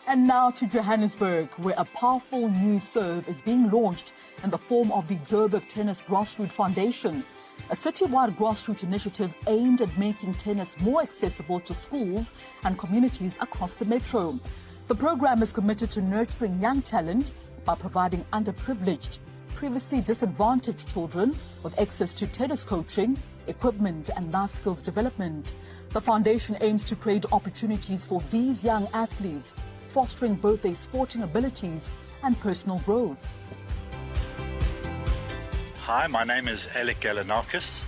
And now to Johannesburg, where a powerful new serve is being launched in the form of the Joburg Tennis Grassroots Foundation, a citywide grassroots initiative aimed at making tennis more accessible to schools and communities across the metro. The program is committed to nurturing young talent by providing underprivileged, previously disadvantaged children with access to tennis coaching, equipment and life skills development. The foundation aims to create opportunities for these young athletes, fostering both their sporting abilities and personal growth. Hi, my name is Alec Galanakis.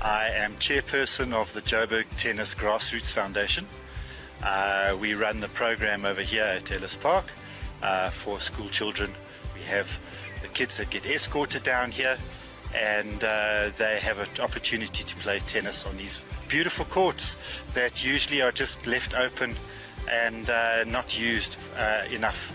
I am Chairperson of the Joburg Tennis Grassroots Foundation. We run the program over here at Ellis Park for school children. We have the kids that get escorted down here, and they have an opportunity to play tennis on these beautiful courts that usually are just left open and not used enough.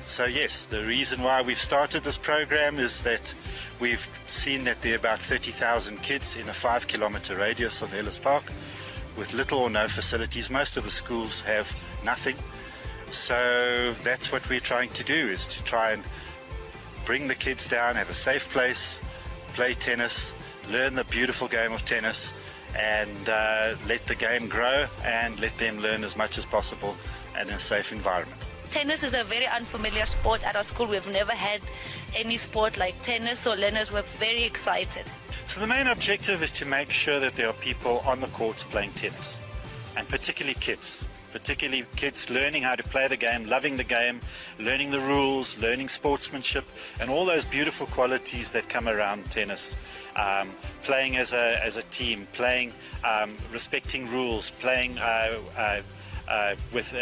So yes, the reason why we've started this program is that we've seen that there are about 30,000 kids in a 5-kilometer radius of Ellis Park with little or no facilities. Most of the schools have nothing. So that's what we're trying to do, is to try and bring the kids down, have a safe place, play tennis, learn the beautiful game of tennis, and let the game grow and let them learn as much as possible in a safe environment. Tennis is a very unfamiliar sport at our school. We've never had any sport like tennis, so learners were very excited. So the main objective is to make sure that there are people on the courts playing tennis, and particularly kids learning how to play the game, loving the game, learning the rules, learning sportsmanship, and all those beautiful qualities that come around tennis. Playing as a team, playing respecting rules, playing with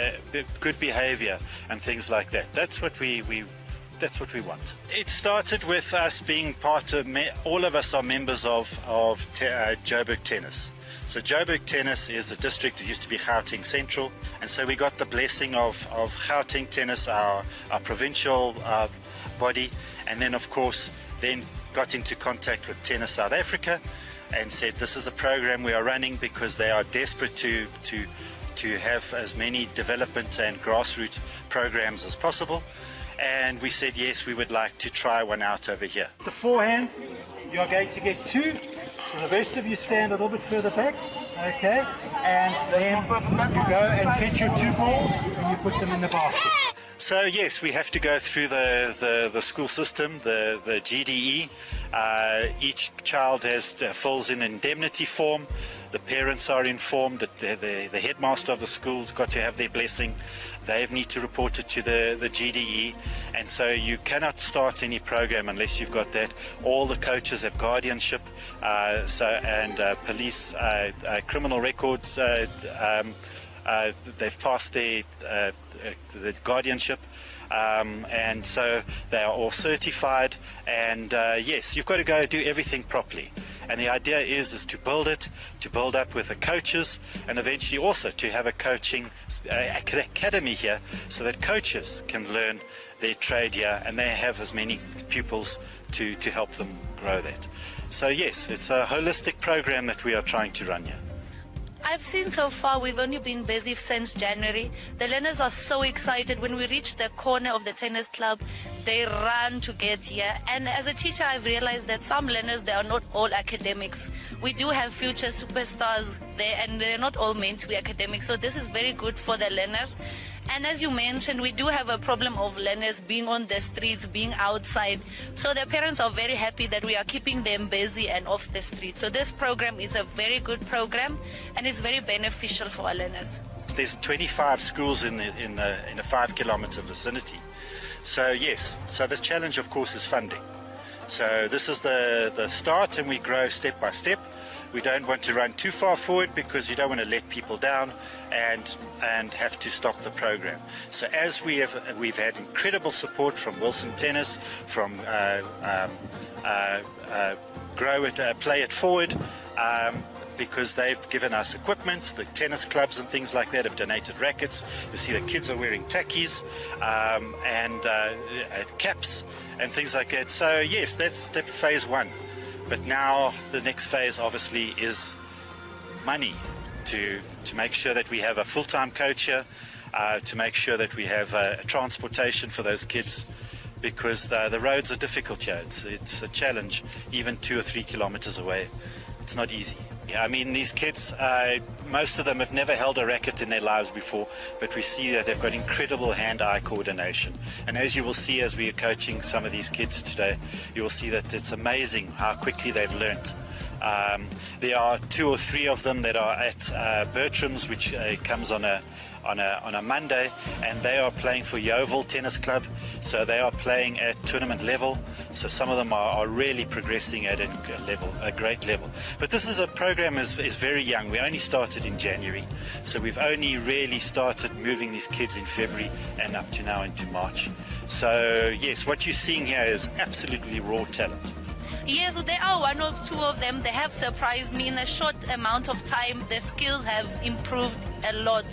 good behavior and things like that. That's what we want. It started with us being part of, all of us are members of Joburg Tennis. So Joburg Tennis is the district. It used to be Gauteng Central, and so we got the blessing of Gauteng Tennis, our provincial body, and then of course got into contact with Tennis South Africa and said this is a program we are running because they are desperate to have as many development and grassroots programs as possible. And we said yes, we would like to try one out over here. The forehand, you're going to get 2. So the rest of you stand a little bit further back, okay? And then you go and fetch your 2 balls and you put them in the basket. So yes, we have to go through the school system, the GDE. Each child fills in an indemnity form. The parents are informed that the headmaster of the school's got to have their blessing. They need to report it to the GDE, and so you cannot start any program unless you've got that. All the coaches have guardianship, police, criminal records. They've passed the guardianship, and so they are all certified. And yes, you've got to go do everything properly. And the idea is to build up with the coaches, and eventually also to have a coaching academy here so that coaches can learn their trade here and they have as many pupils to help them grow that. So yes, it's a holistic program that we are trying to run here. I've seen so far, we've only been busy since January. The learners are so excited. When we reach the corner of the tennis club, they run to get here. And as a teacher, I've realized that some learners, they are not all academics. We do have future superstars there, and they're not all meant to be academics. So this is very good for the learners. And as you mentioned, we do have a problem of learners being on the streets, being outside. So their parents are very happy that we are keeping them busy and off the street. So this program is a very good program, and it's very beneficial for our learners. There's 25 schools in a 5-kilometer vicinity. So yes, so the challenge of course is funding. So this is the start, and we grow step by step. We don't want to run too far forward because you don't want to let people down and have to stop the program. So as we've had incredible support from Wilson Tennis, from Play It Forward, because they've given us equipment. The tennis clubs and things like that have donated rackets. You see the kids are wearing tackies and caps and things like that. So yes, that's phase 1. But now the next phase obviously is money to make sure that we have a full-time coach here, to make sure that we have transportation for those kids, because the roads are difficult here. It's a challenge, even 2 or 3 kilometers away. It's not easy. Yeah, I mean, these kids, most of them have never held a racket in their lives before, but we see that they've got incredible hand-eye coordination. And as you will see as we are coaching some of these kids today, you will see that it's amazing how quickly they've learnt. There are 2 or 3 of them that are at Bertram's, which comes on a Monday, and they are playing for Yeovil Tennis Club, so they are playing at tournament level. So some of them are really progressing at a great level. But this is a program is very young. We only started in January, so we've only really started moving these kids in February and up to now into March. So yes, what you're seeing here is absolutely raw talent. Yes, so they are 1 or 2 of them. They have surprised me in a short amount of time. Their skills have improved a lot,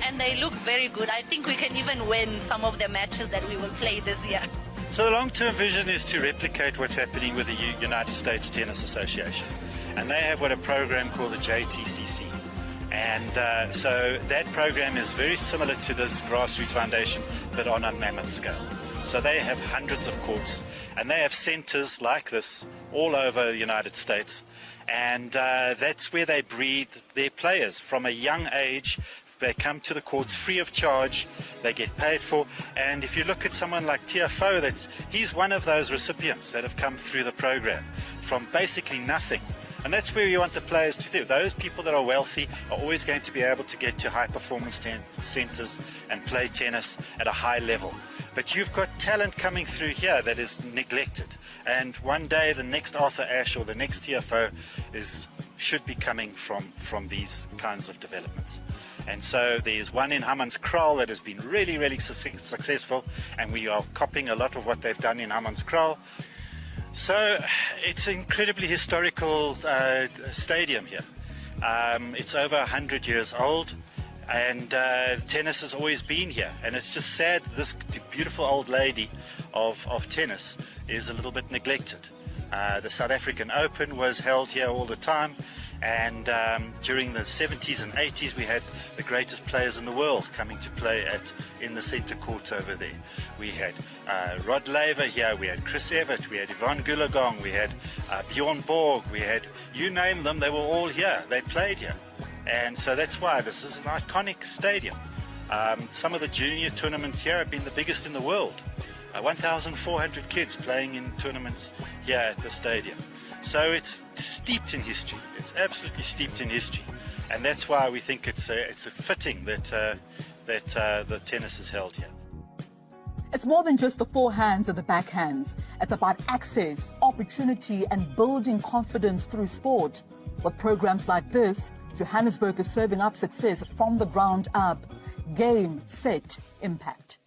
and they look very good. I think we can even win some of the matches that we will play this year. So the long-term vision is to replicate what's happening with the United States Tennis Association. And they have a program called the JTCC. And so that program is very similar to this Grassroots Foundation, but on a mammoth scale. So they have hundreds of courts, and they have centers like this all over the United States. And that's where they breed their players from a young age. They come to the courts free of charge. They get paid for. And if you look at someone like Tiafo, he's one of those recipients that have come through the program from basically nothing. And that's where you want the players to do. Those people that are wealthy are always going to be able to get to high-performance centers and play tennis at a high level. But you've got talent coming through here that is neglected. And one day the next Arthur Ashe or the next TFO should be coming from these kinds of developments. And so there's one in Hammanskraal that has been really, really successful, and we are copying a lot of what they've done in Hammanskraal. So it's an incredibly historical stadium here. It's over 100 years old, and tennis has always been here. And it's just sad this beautiful old lady of tennis is a little bit neglected. The South African Open was held here all the time, and during the 70s and 80s we had the greatest players in the world coming to play in the centre court over there. We had Rod Laver here, we had Chris Evert, we had Yvonne Goolagong, we had Bjorn Borg, we had, you name them, they were all here, they played here. And so that's why this is an iconic stadium. Some of the junior tournaments here have been the biggest in the world. 1,400 kids playing in tournaments here at the stadium. So it's steeped in history. It's absolutely steeped in history, and that's why we think it's a fitting that the tennis is held here. It's more than just the forehands and the backhands. It's about access, opportunity, and building confidence through sport. With programs like this, Johannesburg is serving up success from the ground up. Game, set, impact.